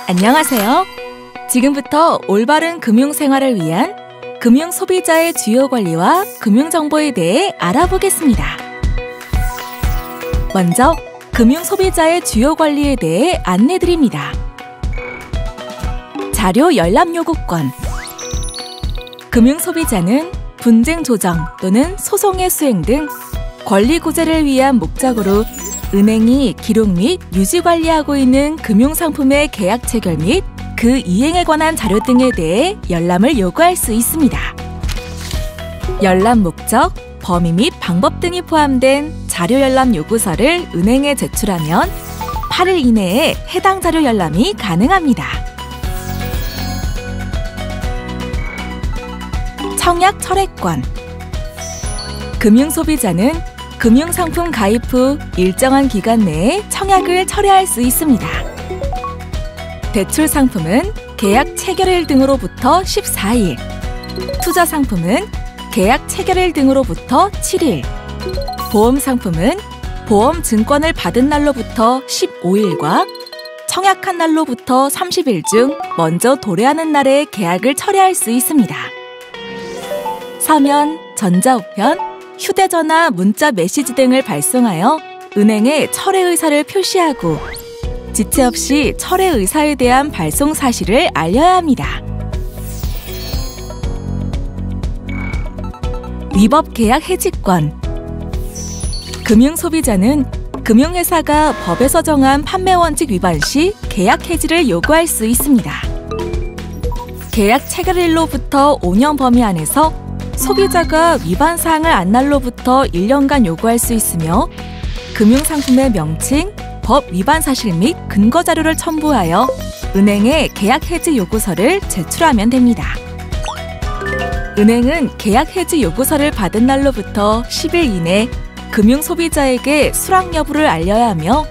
안녕하세요. 지금부터 올바른 금융생활을 위한 금융소비자의 주요 권리와 금융정보에 대해 알아보겠습니다. 먼저 금융소비자의 주요 권리에 대해 안내드립니다. 자료 열람 요구권. 금융소비자는 분쟁 조정 또는 소송의 수행 등 권리 구제를 위한 목적으로 은행이 기록 및 유지 관리하고 있는 금융상품의 계약 체결 및 그 이행에 관한 자료 등에 대해 열람을 요구할 수 있습니다. 열람 목적, 범위 및 방법 등이 포함된 자료 열람 요구서를 은행에 제출하면 8일 이내에 해당 자료 열람이 가능합니다. 청약 철회권. 금융소비자는 금융상품 가입 후 일정한 기간 내에 청약을 철회할 수 있습니다. 대출 상품은 계약 체결일 등으로부터 14일, 투자 상품은 계약 체결일 등으로부터 7일, 보험 상품은 보험 증권을 받은 날로부터 15일과 청약한 날로부터 30일 중 먼저 도래하는 날에 계약을 철회할 수 있습니다. 서면, 전자우편, 휴대전화, 문자 메시지 등을 발송하여 은행에 철회 의사를 표시하고 지체 없이 철회 의사에 대한 발송 사실을 알려야 합니다. 위법 계약 해지권. 금융소비자는 금융회사가 법에서 정한 판매 원칙 위반 시 계약 해지를 요구할 수 있습니다. 계약 체결일로부터 5년 범위 안에서 소비자가 위반 사항을 안 날로부터 1년간 요구할 수 있으며 금융상품의 명칭, 법 위반 사실 및 근거 자료를 첨부하여 은행에 계약 해지 요구서를 제출하면 됩니다. 은행은 계약 해지 요구서를 받은 날로부터 10일 이내 금융소비자에게 수락 여부를 알려야 하며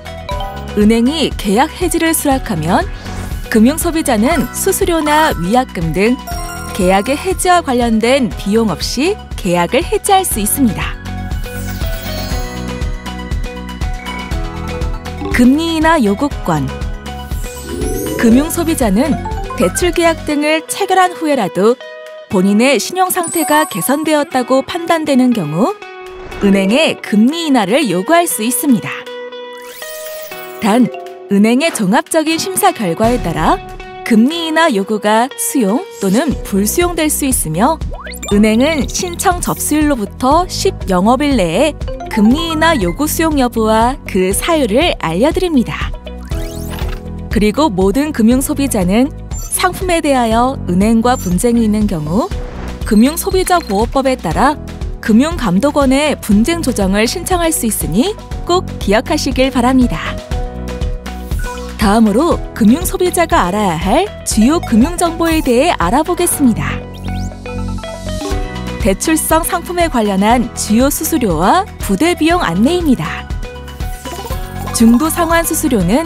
은행이 계약 해지를 수락하면 금융소비자는 수수료나 위약금 등 계약의 해지와 관련된 비용 없이 계약을 해지할 수 있습니다. 금리 인하 요구권. 금융소비자는 대출 계약 등을 체결한 후에라도 본인의 신용 상태가 개선되었다고 판단되는 경우 은행에 금리 인하를 요구할 수 있습니다. 단, 은행의 종합적인 심사 결과에 따라 금리 인하 요구가 수용 또는 불수용될 수 있으며 은행은 신청 접수일로부터 10영업일 내에 금리 인하 요구 수용 여부와 그 사유를 알려드립니다. 그리고 모든 금융소비자는 상품에 대하여 은행과 분쟁이 있는 경우 금융소비자보호법에 따라 금융감독원에 분쟁 조정을 신청할 수 있으니 꼭 기억하시길 바랍니다. 다음으로 금융소비자가 알아야 할 주요 금융정보에 대해 알아보겠습니다. 대출성 상품에 관련한 주요 수수료와 부대 비용 안내입니다. 중도 상환 수수료는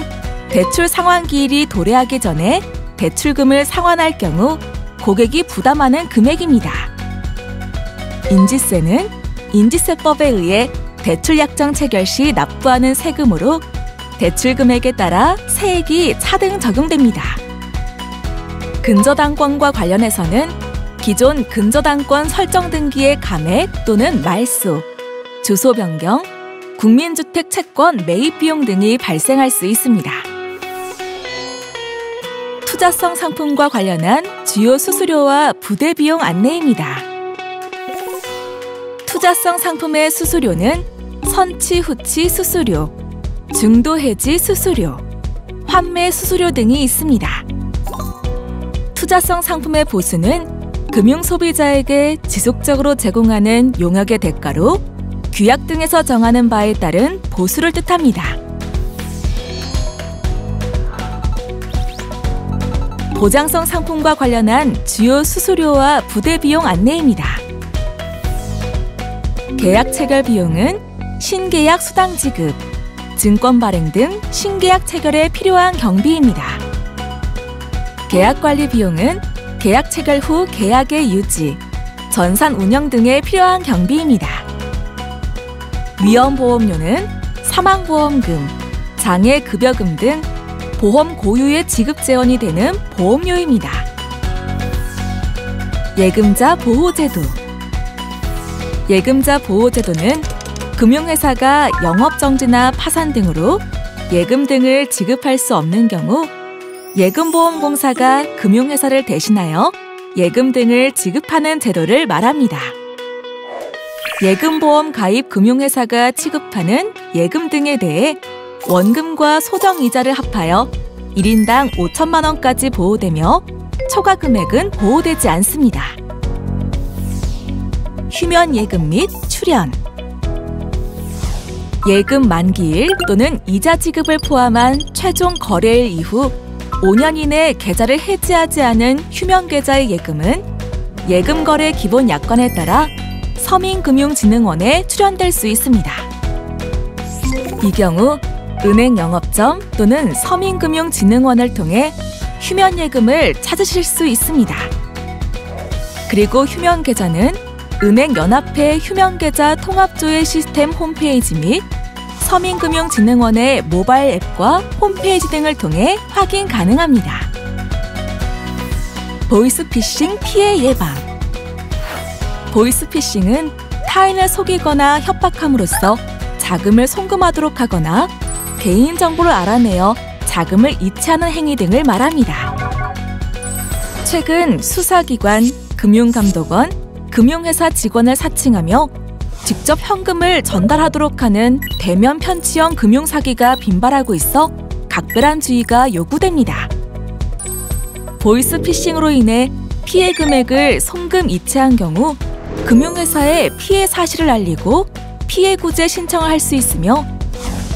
대출 상환 기일이 도래하기 전에 대출금을 상환할 경우 고객이 부담하는 금액입니다. 인지세는 인지세법에 의해 대출 약정 체결 시 납부하는 세금으로 대출 금액에 따라 세액이 차등 적용됩니다. 근저당권과 관련해서는 기존 근저당권 설정 등기의 감액 또는 말소, 주소 변경, 국민주택 채권 매입 비용 등이 발생할 수 있습니다. 투자성 상품과 관련한 주요 수수료와 부대 비용 안내입니다. 투자성 상품의 수수료는 선취 후취 수수료, 중도 해지 수수료, 환매 수수료 등이 있습니다. 투자성 상품의 보수는 금융소비자에게 지속적으로 제공하는 용역의 대가로 규약 등에서 정하는 바에 따른 보수를 뜻합니다. 보장성 상품과 관련한 주요 수수료와 부대 비용 안내입니다. 계약 체결 비용은 신계약 수당 지급, 증권 발행 등 신계약 체결에 필요한 경비입니다. 계약 관리 비용은 계약 체결 후 계약의 유지, 전산 운영 등에 필요한 경비입니다. 위험보험료는 사망보험금, 장애급여금 등 보험 고유의 지급 재원이 되는 보험료입니다. 예금자 보호제도. 예금자 보호제도는 금융회사가 영업정지나 파산 등으로 예금 등을 지급할 수 없는 경우 예금보험공사가 금융회사를 대신하여 예금 등을 지급하는 제도를 말합니다. 예금보험 가입 금융회사가 취급하는 예금 등에 대해 원금과 소정이자를 합하여 1인당 5천만 원까지 보호되며 초과 금액은 보호되지 않습니다. 휴면 예금 및 출연. 예금 만기일 또는 이자 지급을 포함한 최종 거래일 이후 5년 이내 계좌를 해지하지 않은 휴면 계좌의 예금은 예금거래 기본 약관에 따라 서민금융진흥원에 출연될 수 있습니다. 이 경우 은행 영업점 또는 서민금융진흥원을 통해 휴면 예금을 찾으실 수 있습니다. 그리고 휴면 계좌는 은행연합회 휴면계좌 통합조회 시스템 홈페이지 및 서민금융진흥원의 모바일 앱과 홈페이지 등을 통해 확인 가능합니다. 보이스피싱 피해 예방. 보이스피싱은 타인을 속이거나 협박함으로써 자금을 송금하도록 하거나 개인정보를 알아내어 자금을 이체하는 행위 등을 말합니다. 최근 수사기관, 금융감독원, 금융회사 직원을 사칭하며 직접 현금을 전달하도록 하는 대면 편취형 금융사기가 빈발하고 있어 각별한 주의가 요구됩니다. 보이스피싱으로 인해 피해 금액을 송금 이체한 경우 금융회사에 피해 사실을 알리고 피해 구제 신청을 할 수 있으며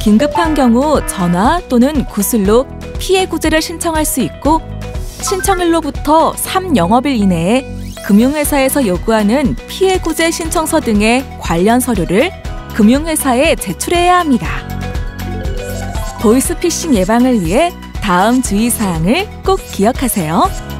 긴급한 경우 전화 또는 구슬로 피해 구제를 신청할 수 있고 신청일로부터 3영업일 이내에 금융회사에서 요구하는 피해 구제 신청서 등의 관련 서류를 금융회사에 제출해야 합니다. 보이스피싱 예방을 위해 다음 주의사항을 꼭 기억하세요.